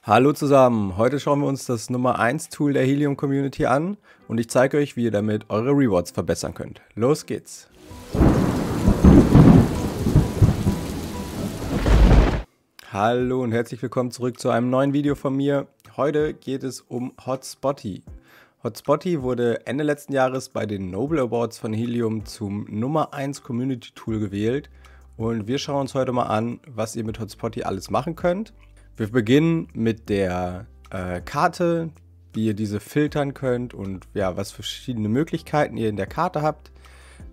Hallo zusammen, heute schauen wir uns das Nummer 1 Tool der Helium Community an und ich zeige euch, wie ihr damit eure Rewards verbessern könnt. Los geht's! Hallo und herzlich willkommen zurück zu einem neuen Video von mir. Heute geht es um Hotspotty. Hotspotty wurde Ende letzten Jahres bei den Noble Awards von Helium zum Nummer 1 Community Tool gewählt und wir schauen uns heute mal an, was ihr mit Hotspotty alles machen könnt. Wir beginnen mit der Karte, wie ihr diese filtern könnt und ja, was für verschiedene Möglichkeiten ihr in der Karte habt.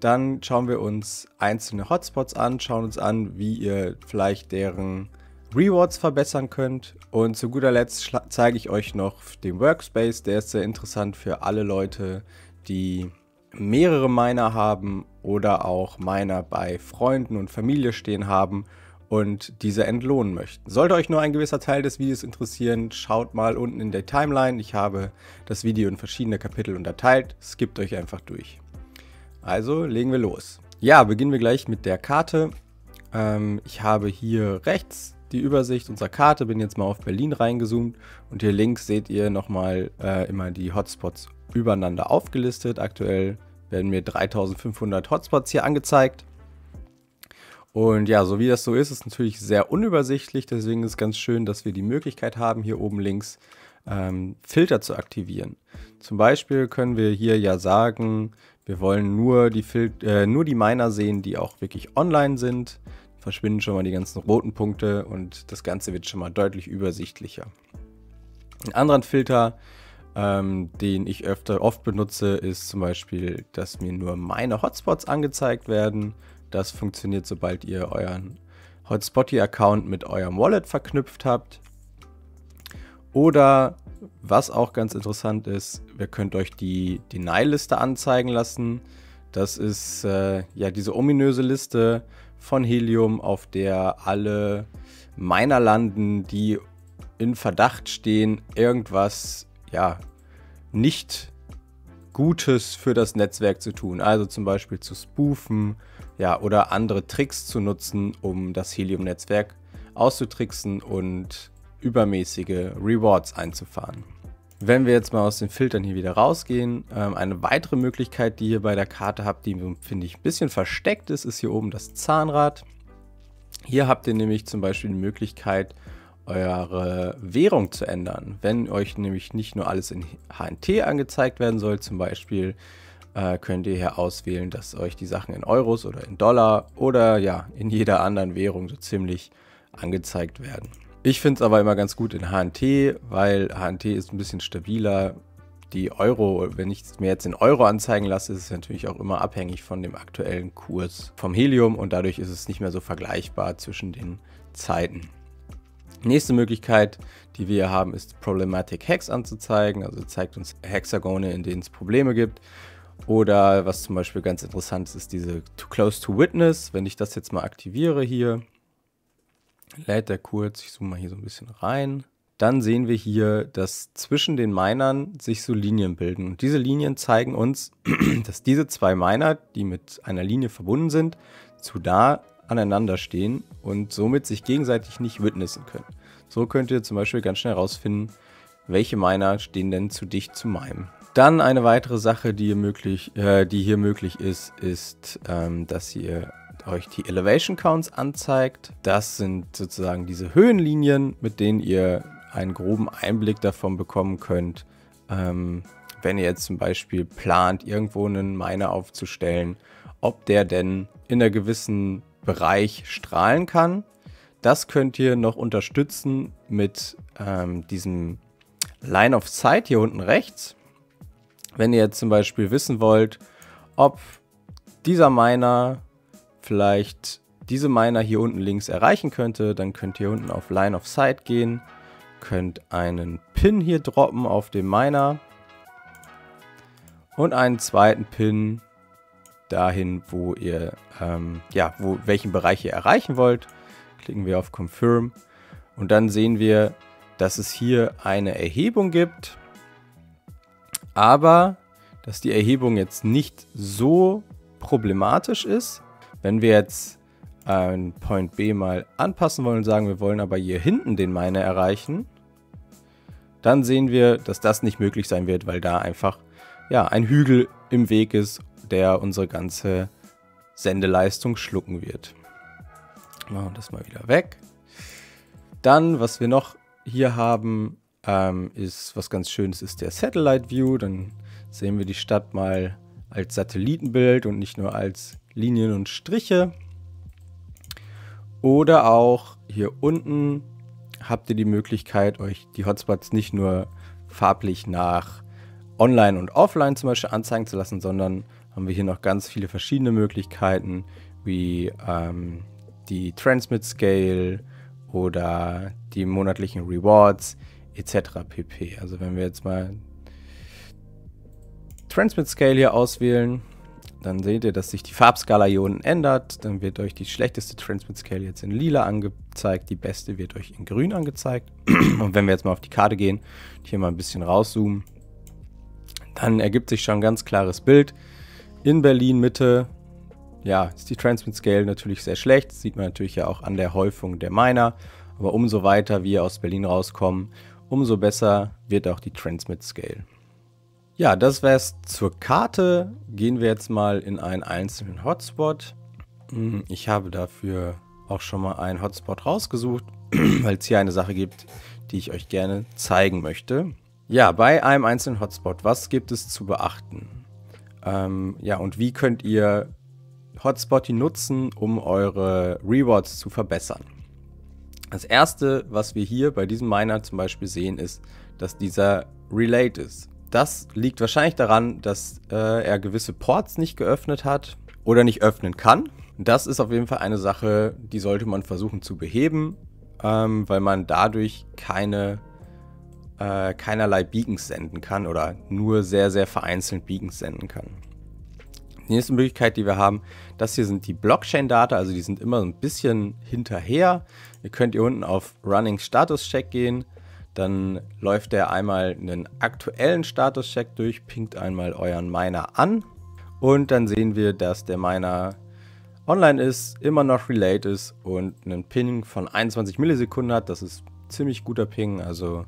Dann schauen wir uns einzelne Hotspots an, schauen uns an, wie ihr vielleicht deren Rewards verbessern könnt. Und zu guter Letzt zeige ich euch noch den Workspace, der ist sehr interessant für alle Leute, die mehrere Miner haben oder auch Miner bei Freunden und Familie stehen haben und diese entlohnen möchten. Sollte euch nur ein gewisser Teil des Videos interessieren, schaut mal unten in der Timeline. Ich habe das Video in verschiedene Kapitel unterteilt. Skippt euch einfach durch. Also legen wir los. Ja, beginnen wir gleich mit der Karte. Ich habe hier rechts die Übersicht unserer Karte, bin jetzt mal auf Berlin reingezoomt und hier links seht ihr nochmal immer die Hotspots übereinander aufgelistet. Aktuell werden mir 3500 Hotspots hier angezeigt. Und ja, so wie das so ist natürlich sehr unübersichtlich, deswegen ist es ganz schön, dass wir die Möglichkeit haben, hier oben links Filter zu aktivieren. Zum Beispiel können wir hier ja sagen, wir wollen nur die Miner sehen, die auch wirklich online sind. Verschwinden schon mal die ganzen roten Punkte und das Ganze wird schon mal deutlich übersichtlicher. Einen anderen Filter, den ich oft benutze, ist zum Beispiel, dass mir nur meine Hotspots angezeigt werden. Das funktioniert, sobald ihr euren Hotspotty-Account mit eurem Wallet verknüpft habt. Oder, was auch ganz interessant ist, ihr könnt euch die Deny-Liste anzeigen lassen. Das ist ja diese ominöse Liste von Helium, auf der alle Miner landen, die in Verdacht stehen, irgendwas ja nicht Gutes für das Netzwerk zu tun. Also zum Beispiel zu spoofen, ja, oder andere Tricks zu nutzen, um das Helium-Netzwerk auszutricksen und übermäßige Rewards einzufahren. Wenn wir jetzt mal aus den Filtern hier wieder rausgehen, eine weitere Möglichkeit, die ihr bei der Karte habt, die finde ich ein bisschen versteckt ist, ist hier oben das Zahnrad. Hier habt ihr nämlich zum Beispiel die Möglichkeit, eure Währung zu ändern. Wenn euch nämlich nicht nur alles in HNT angezeigt werden soll, zum Beispiel, könnt ihr hier auswählen, dass euch die Sachen in Euros oder in Dollar oder ja in jeder anderen Währung so ziemlich angezeigt werden. Ich finde es aber immer ganz gut in HNT, weil HNT ist ein bisschen stabiler. Die Euro, wenn ich es mir jetzt in Euro anzeigen lasse, ist es natürlich auch immer abhängig von dem aktuellen Kurs vom Helium und dadurch ist es nicht mehr so vergleichbar zwischen den Zeiten. Nächste Möglichkeit, die wir haben, ist Problematic Hex anzuzeigen. Also zeigt uns Hexagone, in denen es Probleme gibt. Oder was zum Beispiel ganz interessant ist, diese Too Close to Witness. Wenn ich das jetzt mal aktiviere hier, lädt er kurz, ich zoome mal hier so ein bisschen rein. Dann sehen wir hier, dass zwischen den Minern sich so Linien bilden. Und diese Linien zeigen uns, dass diese zwei Miner, die mit einer Linie verbunden sind, zu nah aneinander stehen und somit sich gegenseitig nicht witnessen können. So könnt ihr zum Beispiel ganz schnell herausfinden, welche Miner stehen denn zu dicht zu meinem. Dann eine weitere Sache, die hier möglich ist, ist, dass ihr euch die Elevation Counts anzeigt. Das sind sozusagen diese Höhenlinien, mit denen ihr einen groben Einblick davon bekommen könnt, wenn ihr jetzt zum Beispiel plant, irgendwo einen Miner aufzustellen, ob der denn in einer gewissen Bereich strahlen kann. Das könnt ihr noch unterstützen mit diesem Line of Sight hier unten rechts. Wenn ihr jetzt zum Beispiel wissen wollt, ob dieser Miner vielleicht diese Miner hier unten links erreichen könnte, dann könnt ihr unten auf Line of Sight gehen, könnt einen Pin hier droppen auf dem Miner und einen zweiten Pin dahin, wo ihr welchen Bereich ihr erreichen wollt. Klicken wir auf Confirm und dann sehen wir, dass es hier eine Erhebung gibt, aber dass die Erhebung jetzt nicht so problematisch ist. Wenn wir jetzt Point B mal anpassen wollen und sagen, wir wollen aber hier hinten den Miner erreichen, dann sehen wir, dass das nicht möglich sein wird, weil da einfach ja, ein Hügel im Weg ist, der unsere ganze Sendeleistung schlucken wird. Machen wir das mal wieder weg. Dann, was wir noch hier haben, ist was ganz Schönes, ist der Satellite View. Dann sehen wir die Stadt mal als Satellitenbild und nicht nur als Linien und Striche. Oder auch hier unten habt ihr die Möglichkeit, euch die Hotspots nicht nur farblich nach Online und Offline zum Beispiel anzeigen zu lassen, sondern haben wir hier noch ganz viele verschiedene Möglichkeiten, wie die Transmit Scale oder die monatlichen Rewards etc. pp. Also wenn wir jetzt mal Transmit Scale hier auswählen, dann seht ihr, dass sich die Farbskala hier unten ändert. Dann wird euch die schlechteste Transmit Scale jetzt in lila angezeigt, die beste wird euch in grün angezeigt. Und wenn wir jetzt mal auf die Karte gehen und hier mal ein bisschen rauszoomen, dann ergibt sich schon ein ganz klares Bild. In Berlin Mitte, ja, ist die Transmit Scale natürlich sehr schlecht. Das sieht man natürlich ja auch an der Häufung der Miner. Aber umso weiter wir aus Berlin rauskommen, umso besser wird auch die Transmit Scale. Ja, das wäre es zur Karte. Gehen wir jetzt mal in einen einzelnen Hotspot. Ich habe dafür auch schon mal einen Hotspot rausgesucht, weil es hier eine Sache gibt, die ich euch gerne zeigen möchte. Ja, bei einem einzelnen Hotspot, was gibt es zu beachten? Ja, und wie könnt ihr Hotspotty nutzen, um eure Rewards zu verbessern? Das erste, was wir hier bei diesem Miner zum Beispiel sehen, ist, dass dieser Relate ist. Das liegt wahrscheinlich daran, dass er gewisse Ports nicht geöffnet hat oder nicht öffnen kann. Das ist auf jeden Fall eine Sache, die sollte man versuchen zu beheben, weil man dadurch keinerlei Beacons senden kann oder nur sehr, sehr vereinzelt Beacons senden kann. Die nächste Möglichkeit, die wir haben, das hier sind die Blockchain-Data, also die sind immer so ein bisschen hinterher. Ihr könnt hier unten auf Running Status Check gehen. Dann läuft der einmal einen aktuellen Status-Check durch, pinkt einmal euren Miner an und dann sehen wir, dass der Miner online ist, immer noch relate ist und einen Ping von 21 Millisekunden hat. Das ist ziemlich guter Ping, also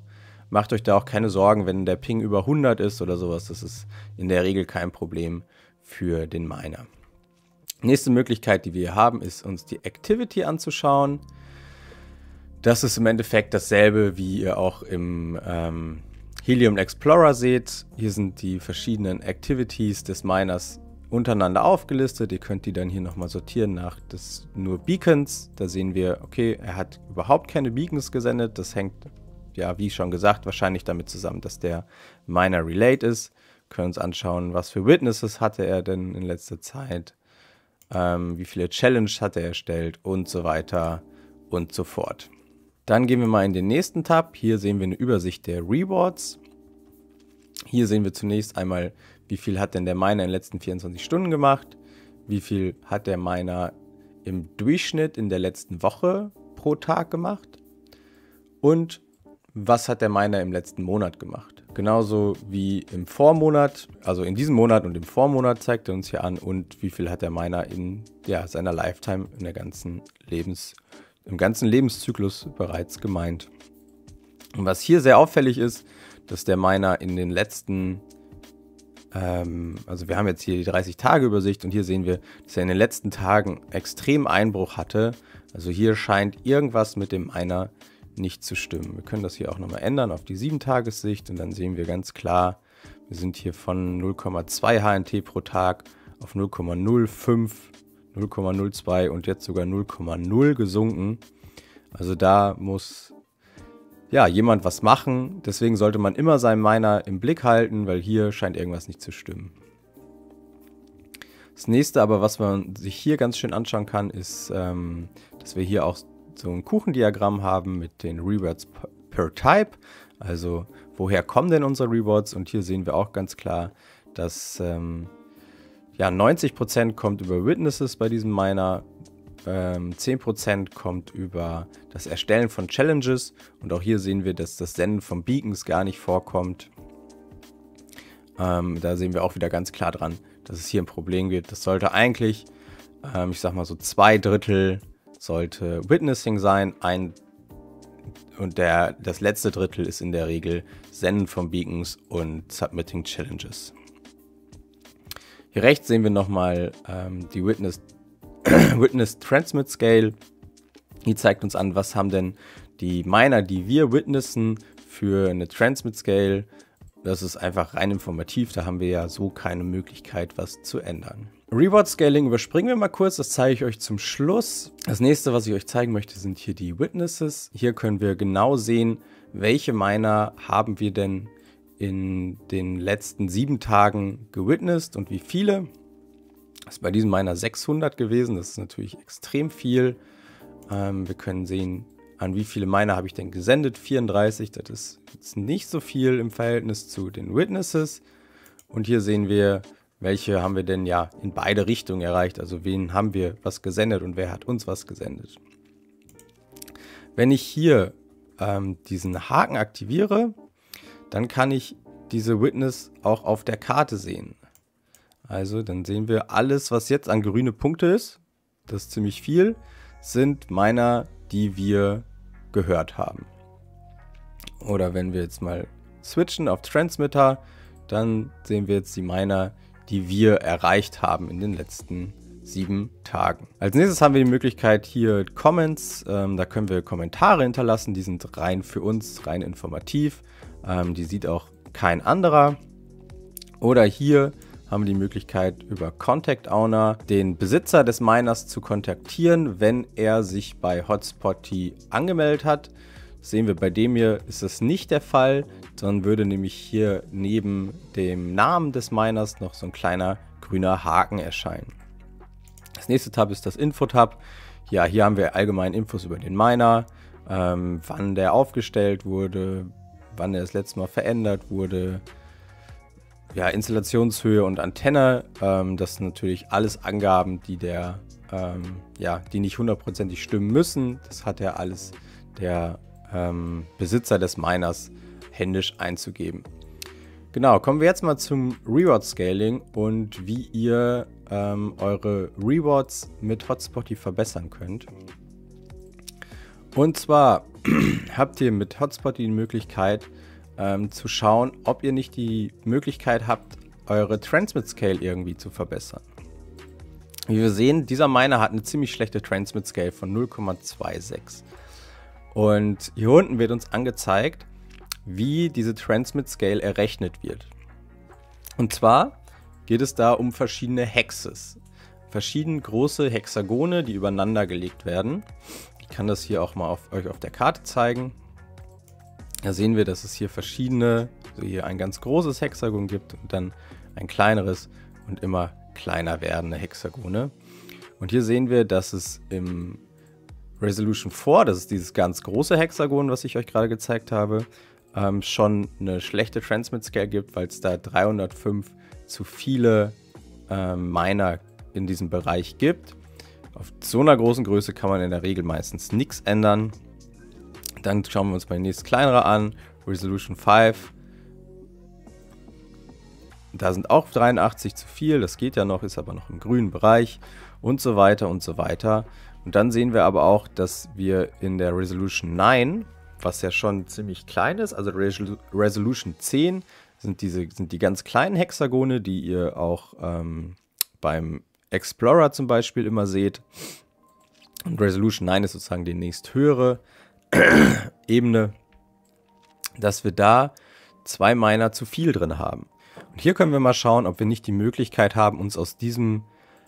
macht euch da auch keine Sorgen, wenn der Ping über 100 ist oder sowas. Das ist in der Regel kein Problem für den Miner. Nächste Möglichkeit, die wir hier haben, ist uns die Activity anzuschauen. Das ist im Endeffekt dasselbe, wie ihr auch im Helium Explorer seht. Hier sind die verschiedenen Activities des Miners untereinander aufgelistet. Ihr könnt die dann hier nochmal sortieren nach nur Beacons. Da sehen wir, okay, er hat überhaupt keine Beacons gesendet. Das hängt, ja, wie schon gesagt, wahrscheinlich damit zusammen, dass der Miner relate ist. Wir können uns anschauen, was für Witnesses hatte er denn in letzter Zeit, wie viele Challenges hat er erstellt und so weiter und so fort. Dann gehen wir mal in den nächsten Tab. Hier sehen wir eine Übersicht der Rewards. Hier sehen wir zunächst einmal, wie viel hat denn der Miner in den letzten 24 Stunden gemacht, wie viel hat der Miner im Durchschnitt in der letzten Woche pro Tag gemacht und was hat der Miner im letzten Monat gemacht. Genauso wie im Vormonat, also in diesem Monat und im Vormonat zeigt er uns hier an und wie viel hat der Miner in seiner Lifetime im ganzen Lebenszyklus bereits gemeint. Und was hier sehr auffällig ist, dass der Miner in den letzten, also wir haben jetzt hier die 30-Tage-Übersicht und hier sehen wir, dass er in den letzten Tagen extrem Einbruch hatte. Also hier scheint irgendwas mit dem Miner nicht zu stimmen. Wir können das hier auch nochmal ändern auf die 7-Tages-Sicht und dann sehen wir ganz klar, wir sind hier von 0,2 HNT pro Tag auf 0,05, 0,02 und jetzt sogar 0,0 gesunken. Also da muss jemand was machen. Deswegen sollte man immer seinen Miner im Blick halten, weil hier scheint irgendwas nicht zu stimmen. Das nächste aber, was man sich hier ganz schön anschauen kann, ist, dass wir hier auch so ein Kuchendiagramm haben mit den Rewards per Type. Also woher kommen denn unsere Rewards? Und hier sehen wir auch ganz klar, dass 90% kommt über Witnesses bei diesem Miner, 10% kommt über das Erstellen von Challenges und auch hier sehen wir, dass das Senden von Beacons gar nicht vorkommt. Da sehen wir auch wieder ganz klar dran, dass es hier ein Problem gibt. Das sollte eigentlich, ich sag mal so 2/3 sollte Witnessing sein, Und das letzte Drittel ist in der Regel Senden von Beacons und Submitting Challenges. Hier rechts sehen wir nochmal die Witness Transmit Scale. Die zeigt uns an, was haben denn die Miner, die wir witnessen, für eine Transmit Scale. Das ist einfach rein informativ, da haben wir ja so keine Möglichkeit, was zu ändern. Reward Scaling überspringen wir mal kurz, das zeige ich euch zum Schluss. Das nächste, was ich euch zeigen möchte, sind hier die Witnesses. Hier können wir genau sehen, welche Miner haben wir denn in den letzten 7 Tagen gewitnessed und wie viele. Das ist bei diesem Miner 600 gewesen, das ist natürlich extrem viel. Wir können sehen, an wie viele Miner habe ich denn gesendet? 34, das ist jetzt nicht so viel im Verhältnis zu den Witnesses. Und hier sehen wir, welche haben wir denn ja in beide Richtungen erreicht. Also wen haben wir was gesendet und wer hat uns was gesendet. Wenn ich hier diesen Haken aktiviere, dann kann ich diese Witness auch auf der Karte sehen. Also dann sehen wir alles, was jetzt an grüne Punkte ist, das ist ziemlich viel, sind Miner, die wir gehört haben. Oder wenn wir jetzt mal switchen auf Transmitter, dann sehen wir jetzt die Miner, die wir erreicht haben in den letzten 7 Tagen. Als nächstes haben wir die Möglichkeit hier Comments, da können wir Kommentare hinterlassen, die sind rein für uns, rein informativ, die sieht auch kein anderer. Oder hier haben wir die Möglichkeit über Contact Owner den Besitzer des Miners zu kontaktieren, wenn er sich bei Hotspotty angemeldet hat. Das sehen wir bei dem hier, ist das nicht der Fall, sondern würde nämlich hier neben dem Namen des Miners noch so ein kleiner grüner Haken erscheinen. Das nächste Tab ist das Info-Tab. Ja, hier haben wir allgemein Infos über den Miner, wann der aufgestellt wurde, wann er das letzte Mal verändert wurde, ja, Installationshöhe und Antenne. Das sind natürlich alles Angaben, die die nicht hundertprozentig stimmen müssen. Das hat ja alles der Besitzer des Miners händisch einzugeben. Genau, kommen wir jetzt mal zum Reward Scaling und wie ihr eure Rewards mit Hotspotty verbessern könnt. Und zwar habt ihr mit Hotspotty die Möglichkeit zu schauen, ob ihr nicht die Möglichkeit habt, eure Transmit Scale irgendwie zu verbessern. Wie wir sehen, dieser Miner hat eine ziemlich schlechte Transmit Scale von 0,26. Und hier unten wird uns angezeigt, wie diese Transmit Scale errechnet wird. Und zwar geht es da um verschiedene Hexes. Verschiedene große Hexagone, die übereinander gelegt werden. Ich kann das hier auch mal euch auf der Karte zeigen. Da sehen wir, dass es hier verschiedene, also hier ein ganz großes Hexagon gibt und dann ein kleineres und immer kleiner werdende Hexagone. Und hier sehen wir, dass es im Resolution 4, das ist dieses ganz große Hexagon, was ich euch gerade gezeigt habe, schon eine schlechte Transmit Scale gibt, weil es da 305 zu viele Miner in diesem Bereich gibt. Auf so einer großen Größe kann man in der Regel meistens nichts ändern. Dann schauen wir uns mal die nächste kleinere an, Resolution 5. Da sind auch 83 zu viel, das geht ja noch, ist aber noch im grünen Bereich und so weiter und so weiter. Und dann sehen wir aber auch, dass wir in der Resolution 9, was ja schon ziemlich klein ist, also Resolution 10 sind die ganz kleinen Hexagone, die ihr auch beim Explorer zum Beispiel immer seht. Und Resolution 9 ist sozusagen die nächsthöhere Ebene, dass wir da 2 Miner zu viel drin haben. Und hier können wir mal schauen, ob wir nicht die Möglichkeit haben, uns aus diesem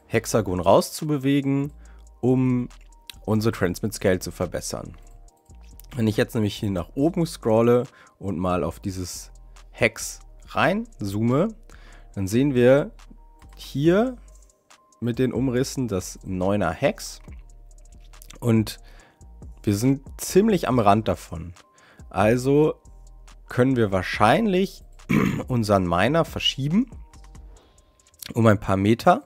Hexagon rauszubewegen, um unsere Transmit Scale zu verbessern. Wenn ich jetzt nämlich hier nach oben scrolle und mal auf dieses Hex reinzoome, dann sehen wir hier mit den Umrissen das 9er Hex und wir sind ziemlich am Rand davon. Also können wir wahrscheinlich unseren Miner verschieben um ein paar Meter,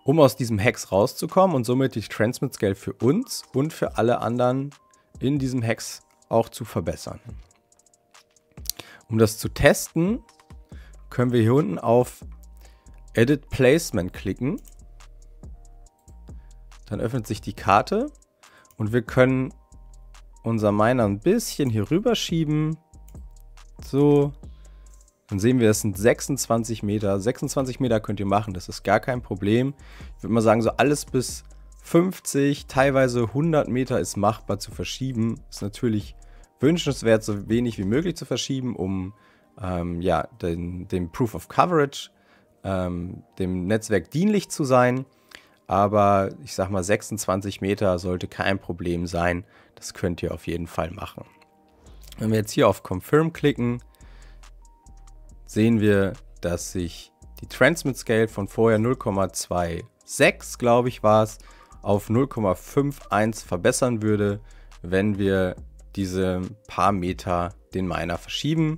um aus diesem Hex rauszukommen und somit die Transmit Scale für uns und für alle anderen in diesem Hex auch zu verbessern. Um das zu testen, können wir hier unten auf Edit Placement klicken. Dann öffnet sich die Karte und wir können unser Miner ein bisschen hier rüber schieben. So. Dann sehen wir, es sind 26 Meter. 26 Meter könnt ihr machen, das ist gar kein Problem. Ich würde mal sagen, so alles bis 50, teilweise 100 Meter ist machbar zu verschieben. Ist natürlich wünschenswert, so wenig wie möglich zu verschieben, um ja, dem Proof of Coverage, dem Netzwerk dienlich zu sein. Aber ich sag mal, 26 Meter sollte kein Problem sein. Das könnt ihr auf jeden Fall machen. Wenn wir jetzt hier auf Confirm klicken, sehen wir, dass sich die Transmit Scale von vorher 0,26, glaube ich, war es, auf 0,51 verbessern würde, wenn wir diese paar Meter den Miner verschieben.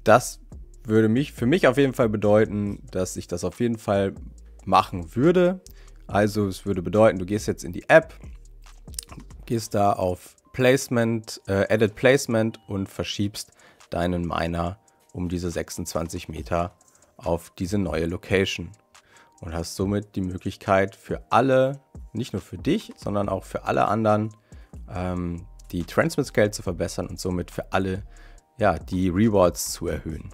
Das würde für mich auf jeden Fall bedeuten, dass ich das auf jeden Fall machen würde. Also es würde bedeuten, du gehst jetzt in die App, gehst da auf Placement, Edit Placement und verschiebst deinen Miner um diese 26 Meter auf diese neue Location. Und hast somit die Möglichkeit für alle, nicht nur für dich, sondern auch für alle anderen, die Transmit Scale zu verbessern und somit für alle, ja, die Rewards zu erhöhen.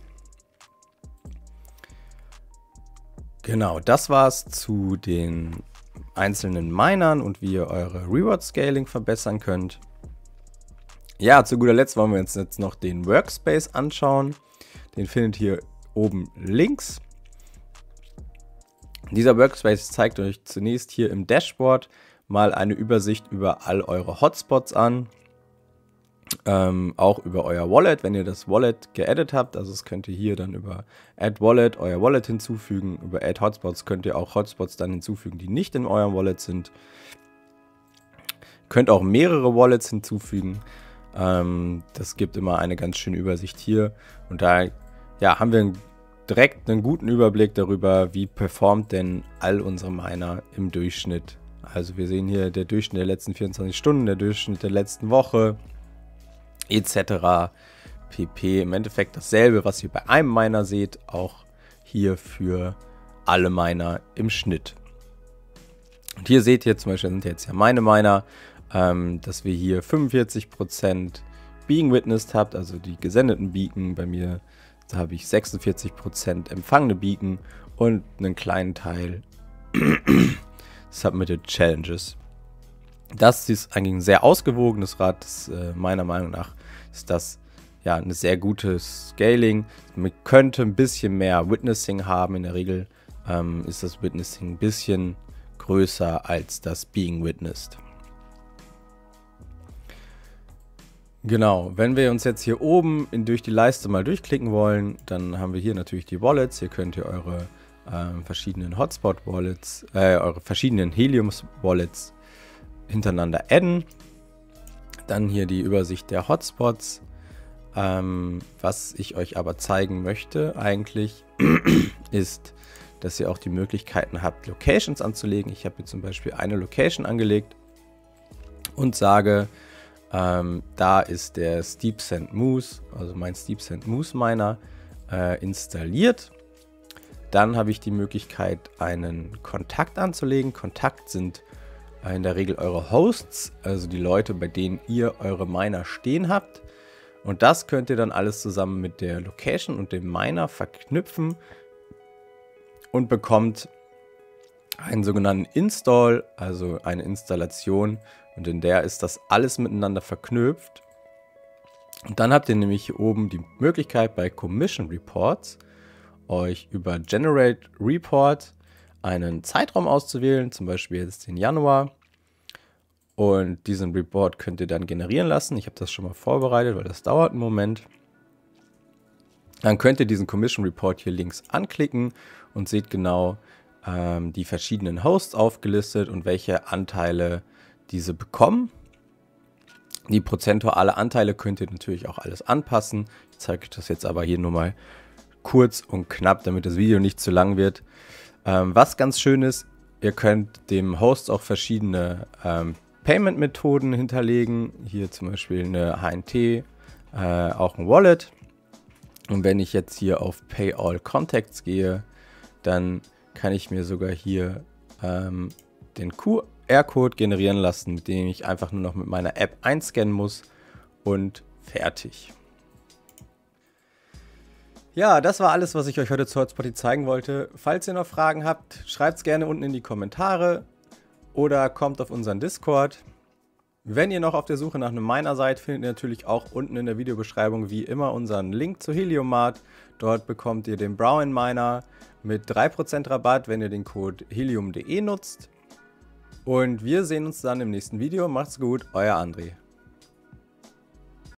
Genau, das war's zu den einzelnen Minern und wie ihr eure Reward Scaling verbessern könnt. Ja, zu guter Letzt wollen wir uns jetzt noch den Workspace anschauen. Den findet ihr oben links. Dieser Workspace zeigt euch zunächst hier im Dashboard mal eine Übersicht über all eure Hotspots an. Auch über euer Wallet, wenn ihr das Wallet geaddet habt. Also das könnt ihr hier dann über Add Wallet euer Wallet hinzufügen. Über Add Hotspots könnt ihr auch Hotspots dann hinzufügen, die nicht in eurem Wallet sind. Könnt auch mehrere Wallets hinzufügen. Das gibt immer eine ganz schöne Übersicht hier. Und da ja, haben wir direkt einen guten Überblick darüber, wie performt denn all unsere Miner im Durchschnitt. Also wir sehen hier der Durchschnitt der letzten 24 Stunden, der Durchschnitt der letzten Woche, etc. pp. Im Endeffekt dasselbe, was ihr bei einem Miner seht, auch hier für alle Miner im Schnitt. Und hier seht ihr zum Beispiel, sind jetzt ja meine Miner, dass wir hier 45% Being Witnessed habt, also die gesendeten Beacon. Bei mir da habe ich 46% empfangene Beacon und einen kleinen Teil Submitted Challenges. Das ist eigentlich ein sehr ausgewogenes Rad. Meiner Meinung nach ist das ja ein sehr gutes Scaling. Man könnte ein bisschen mehr Witnessing haben. In der Regel ist das Witnessing ein bisschen größer als das Being Witnessed. Genau, wenn wir uns jetzt hier oben durch die Leiste mal durchklicken wollen, dann haben wir hier natürlich die Wallets. Hier könnt ihr eure verschiedenen Hotspot-Wallets, eure verschiedenen Helium-Wallets hintereinander adden. Dann hier die Übersicht der Hotspots. Was ich euch aber zeigen möchte eigentlich, ist, dass ihr auch die Möglichkeiten habt, Locations anzulegen. Ich habe hier zum Beispiel eine Location angelegt und sage, da ist der Steep Sand Moose, also mein Steep Sand Moose Miner, installiert. Dann habe ich die Möglichkeit, einen Kontakt anzulegen. Kontakt sind in der Regel eure Hosts, also die Leute, bei denen ihr eure Miner stehen habt. Und das könnt ihr dann alles zusammen mit der Location und dem Miner verknüpfen und bekommt einen sogenannten Install, also eine Installation. Und in der ist das alles miteinander verknüpft. Und dann habt ihr nämlich hier oben die Möglichkeit bei Commission Reports euch über Generate Report einen Zeitraum auszuwählen, zum Beispiel jetzt den Januar. Und diesen Report könnt ihr dann generieren lassen. Ich habe das schon mal vorbereitet, weil das dauert einen Moment. Dann könnt ihr diesen Commission Report hier links anklicken und seht genau die verschiedenen Hosts aufgelistet und welche Anteile diese bekommen. Die prozentuale Anteile könnt ihr natürlich auch alles anpassen. Ich zeige euch das jetzt aber hier nur mal kurz und knapp, damit das Video nicht zu lang wird. Was ganz schön ist, ihr könnt dem Host auch verschiedene Payment-Methoden hinterlegen. Hier zum Beispiel eine HNT, auch ein Wallet. Und wenn ich jetzt hier auf Pay All Contacts gehe, dann kann ich mir sogar hier den QR QR-Code generieren lassen, mit dem ich einfach nur noch mit meiner App einscannen muss und fertig. Ja, das war alles, was ich euch heute zu Hotspotty zeigen wollte. Falls ihr noch Fragen habt, schreibt es gerne unten in die Kommentare oder kommt auf unseren Discord. Wenn ihr noch auf der Suche nach einem Miner seid, findet ihr natürlich auch unten in der Videobeschreibung wie immer unseren Link zu Heliummart. Dort bekommt ihr den Brown Miner mit 3% Rabatt, wenn ihr den Code helium.de nutzt. Und wir sehen uns dann im nächsten Video. Macht's gut, euer André.